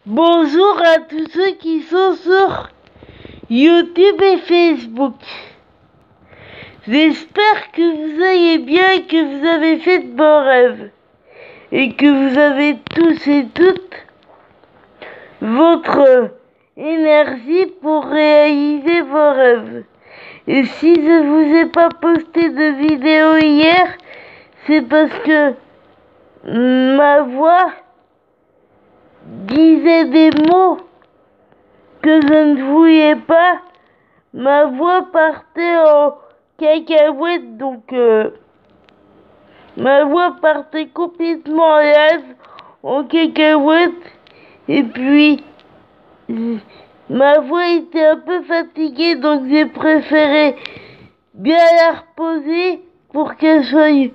Bonjour à tous ceux qui sont sur YouTube et Facebook. J'espère que vous allez bien et que vous avez fait de bons rêves. Et que vous avez tous et toutes votre énergie pour réaliser vos rêves. Et si je vous ai pas posté de vidéo hier, c'est parce que ma voix disait des mots que je ne voulais pas. Ma voix partait en cacahuète, donc ma voix partait complètement en live, en cacahuète, et puis ma voix était un peu fatiguée, donc j'ai préféré bien la reposer pour qu'elle soit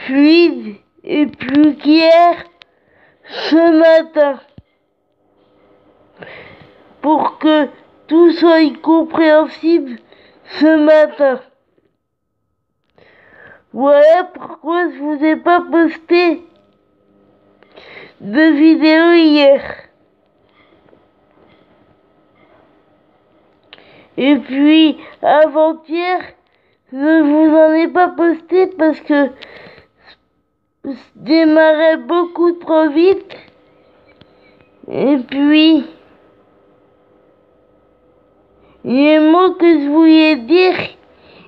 fluide et plus claire ce matin, pour que tout soit compréhensible ce matin. Voilà pourquoi je vous ai pas posté de vidéo hier. Et puis avant-hier, je vous en ai pas posté parce que je démarrais beaucoup trop vite. Et puis les mots que je voulais dire,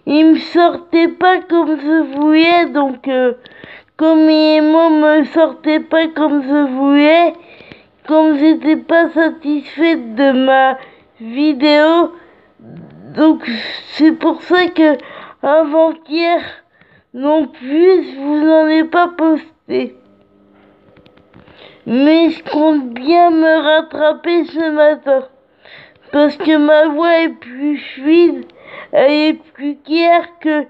ils me sortaient pas comme je voulais, donc comme les mots me sortaient pas comme je voulais, comme j'étais pas satisfaite de ma vidéo, donc c'est pour ça que avant-hier non plus je vous en ai pas posté. Mais je compte bien me rattraper ce matin, parce que ma voix est plus fluide, elle est plus claire que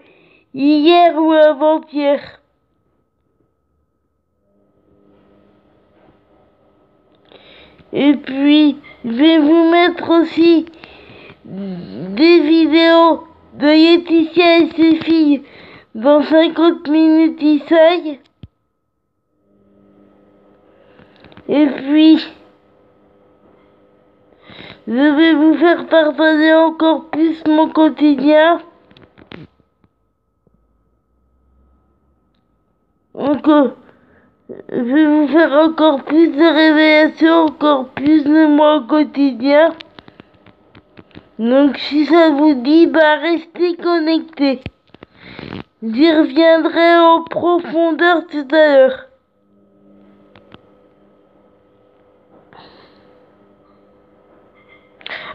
hier ou avant-hier. Et puis, je vais vous mettre aussi des vidéos de Laetitia et ses filles dans 50 minutes Isaïe. Et puis, je vais vous faire partager encore plus mon quotidien. Je vais vous faire encore plus de révélations, encore plus de moi au quotidien. Donc si ça vous dit, restez connectés. J'y reviendrai en profondeur tout à l'heure.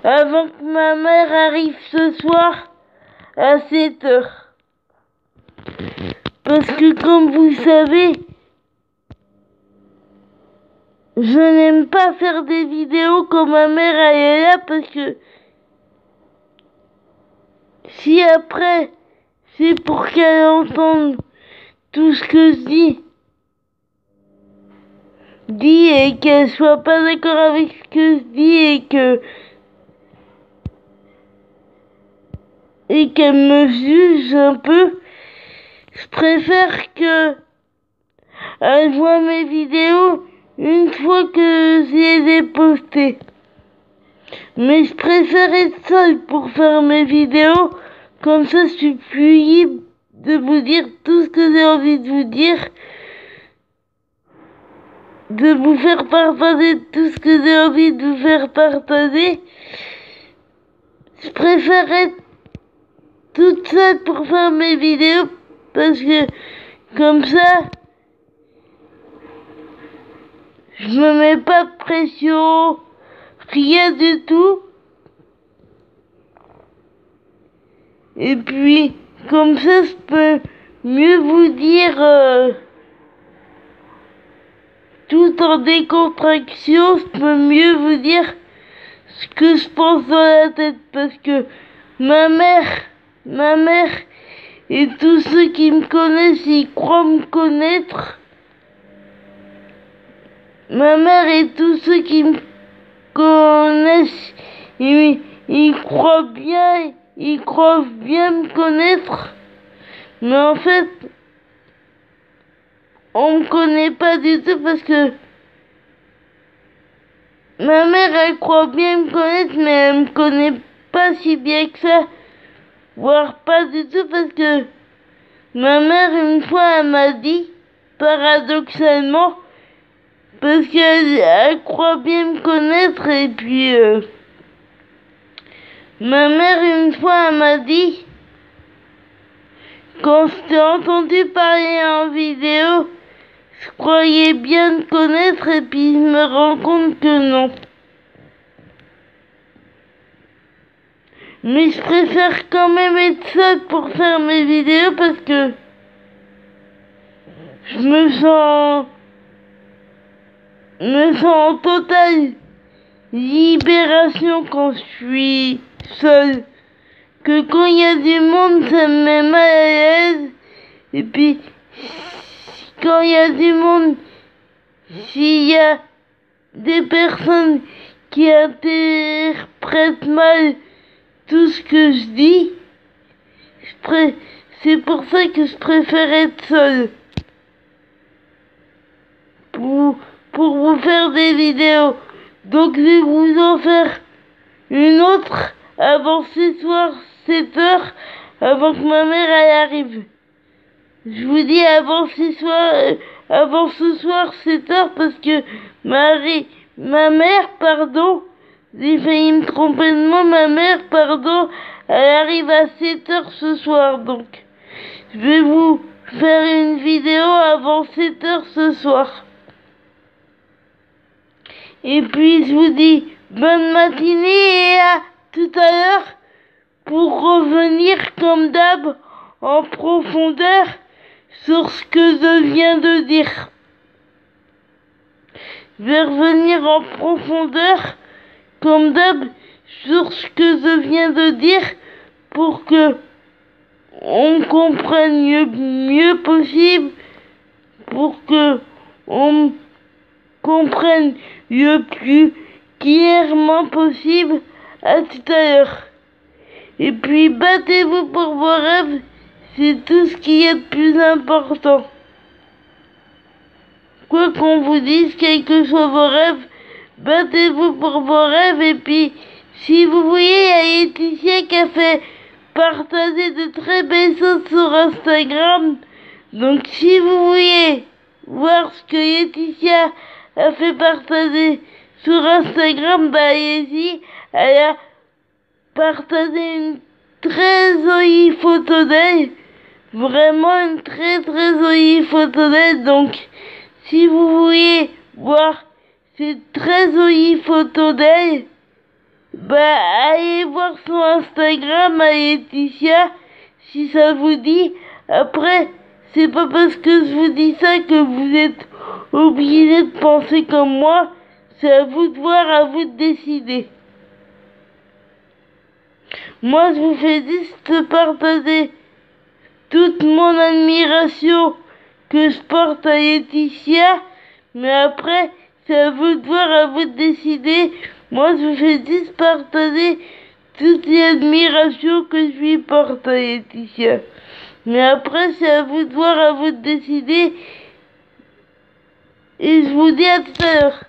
Avant que ma mère arrive ce soir à 7h. Parce que comme vous savez, je n'aime pas faire des vidéos quand ma mère elle est là, parce que si après c'est pour qu'elle entende tout ce que je dis et qu'elle soit pas d'accord avec ce que je dis et qu'elle me juge un peu, je préfère que elle voit mes vidéos une fois que je les ai postées. Mais je préfère être seule pour faire mes vidéos, comme ça je suis plus libre de vous dire tout ce que j'ai envie de vous dire, de vous faire partager tout ce que j'ai envie de vous faire partager. Je préfère être toute seule pour faire mes vidéos, parce que comme ça je me mets pas de pression, rien du tout. Et puis comme ça je peux mieux vous dire tout en décontraction, je peux mieux vous dire ce que je pense dans la tête, parce que ma mère et tous ceux qui me connaissent, ils croient me connaître. Ma mère et tous ceux qui me connaissent, ils croient bien me connaître. Mais en fait, on me connaît pas du tout, parce que ma mère, elle croit bien me connaître, mais elle me connaît pas si bien que ça. Voire pas du tout, parce que ma mère, une fois, elle m'a dit, paradoxalement, parce qu'elle croit bien me connaître, et puis ma mère, une fois, elle m'a dit, quand je t'ai entendu parler en vidéo, je croyais bien te connaître, et puis je me rends compte que non. Mais je préfère quand même être seule pour faire mes vidéos, parce que je me sens en totale libération quand je suis seule. Que quand il y a du monde, ça me met mal à l'aise. Et puis, quand il y a du monde, s'il y a des personnes qui interprètent mal tout ce que je dis, c'est pour ça que je préfère être seule. Pour vous faire des vidéos. Donc je vais vous en faire une autre avant ce soir 7h, avant que ma mère elle arrive. Je vous dis avant ce soir 7h, parce que ma mère, pardon, j'ai failli me tromper de mot, ma mère, pardon, elle arrive à 7h ce soir, donc je vais vous faire une vidéo avant 7h ce soir. Et puis je vous dis bonne matinée et à tout à l'heure pour revenir comme d'hab en profondeur sur ce que je viens de dire. Je vais revenir en profondeur comme d'hab sur ce que je viens de dire pour que on comprenne mieux possible, pour que on comprenne le plus clairement possible. À tout à l'heure. Et puis battez-vous pour vos rêves, c'est tout ce qui est de plus important. Quoi qu'on vous dise, quels que soient vos rêves, battez-vous pour vos rêves. Et puis, si vous voyez, il y a Laetitia qui a fait partager de très belles choses sur Instagram. Donc si vous voulez voir ce que Laetitia a fait partager sur Instagram, bah allez-y, elle a partagé une très jolie photo d'elle, vraiment une très jolie photo d'elle. Donc si vous voulez voir cette très jolie photo d'elle, bah allez voir son Instagram à Laetitia, si ça vous dit. Après, c'est pas parce que je vous dis ça que vous êtes obligé de penser comme moi. C'est à vous de voir, à vous de décider. Moi, je vous fais juste partager toute mon admiration que je porte à Laetitia. Mais après, c'est à vous de voir, à vous de décider. Moi, je vous fais juste partager toute l'admiration que je lui porte à Laetitia. Mais après, c'est à vous de voir, à vous de décider. Et je vous dis à tout à l'heure.